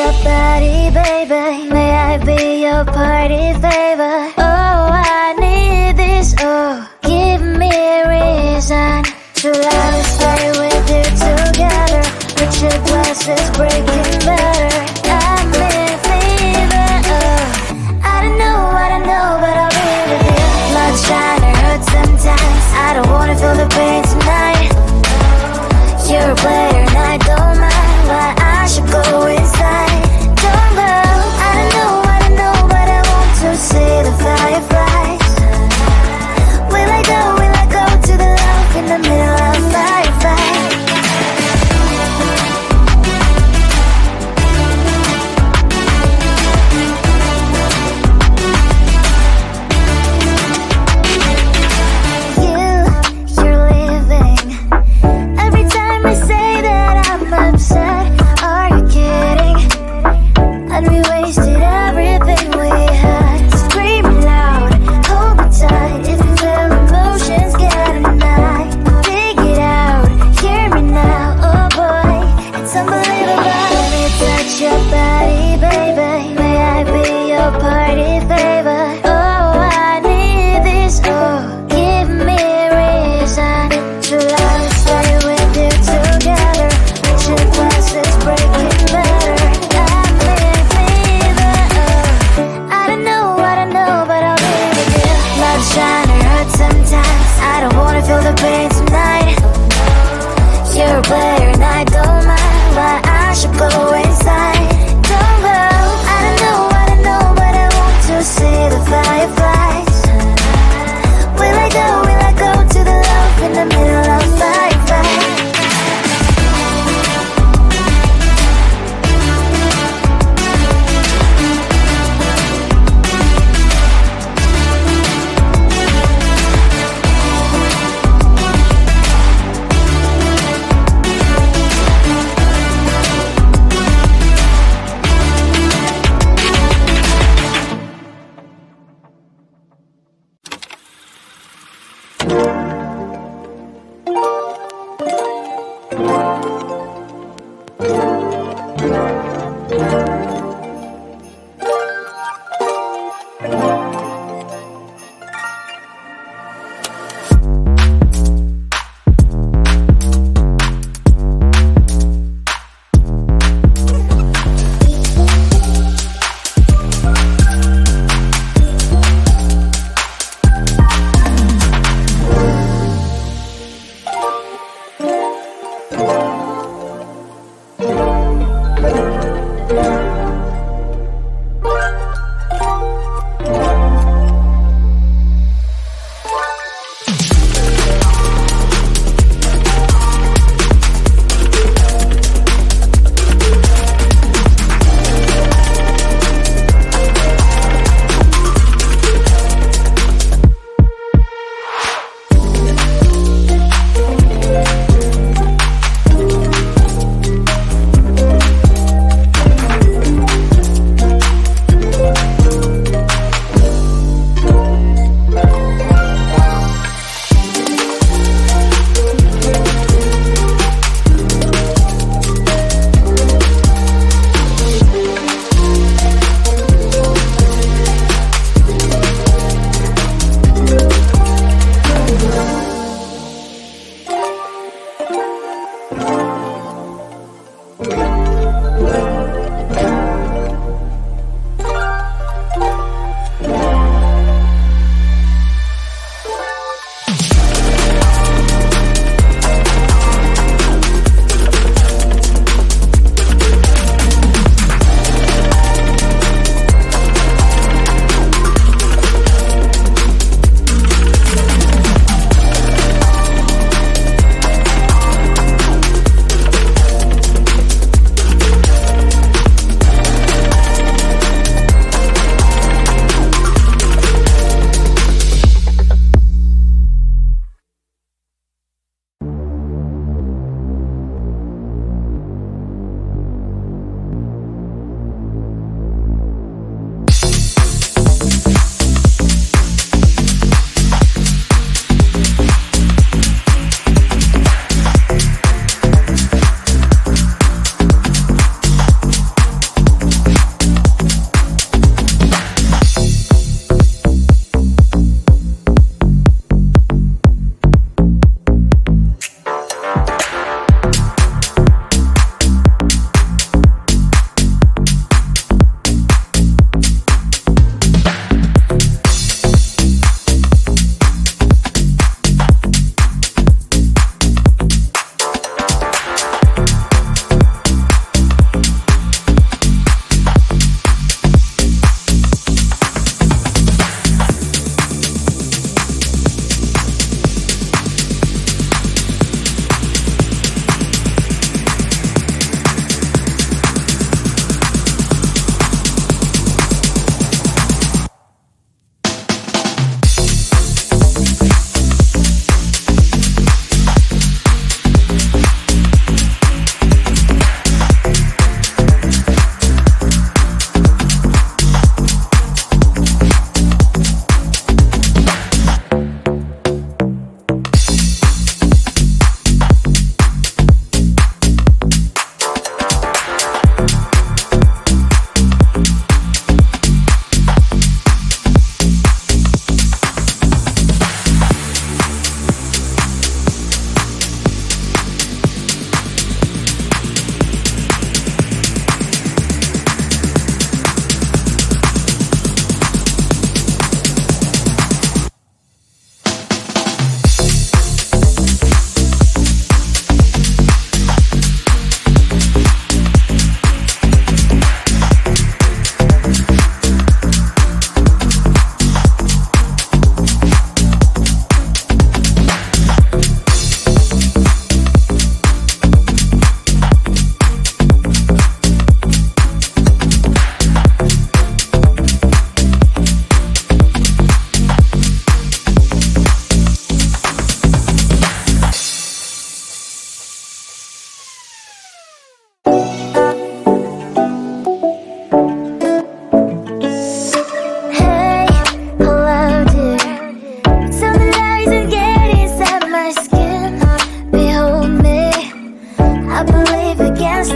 your body, baby. May I be your party favor? Oh, I need this. Oh, give me a reason to let me stay with you together. With your glasses breaking better. I'm in fever. Oh, I don't know, but I'll be with you. Blood trying to hurt sometimes. I don't wanna feel the pain tonight. You're a player and I don't mind why I should go inside. Don't go. I don't know, but I want to see the fireflies. Will I go to the love in the middle of firefight? You're leaving. Every time I say that I'm upset, are you kidding? And we wasted everything we had. Screaming loud, hold me tight. If you feel emotions getting high, dig it out, hear me now. Oh boy, it's unbelievable. Let me touch your body, baby. May I be your party favor? Oh, I need this. Oh, give me a reason to let me stay with you together. With your glasses breaking better. I'm in fever. Oh, I don't know, but I'll be with you. Blood trying to hurt sometimes. I don't wanna feel the pain tonight. You're a player and I don't mind why I should go inside. Don't go. I don't know, but I want to see the fireflies. Will I go to the love in the middle of firefight?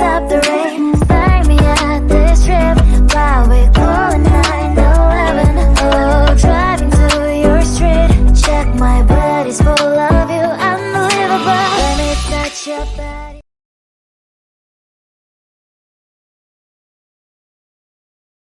stop the rain. Find me at this trip while we're calling 911. Oh, driving to your street. Check my body's full of you. Unbelievable. Let me touch your body.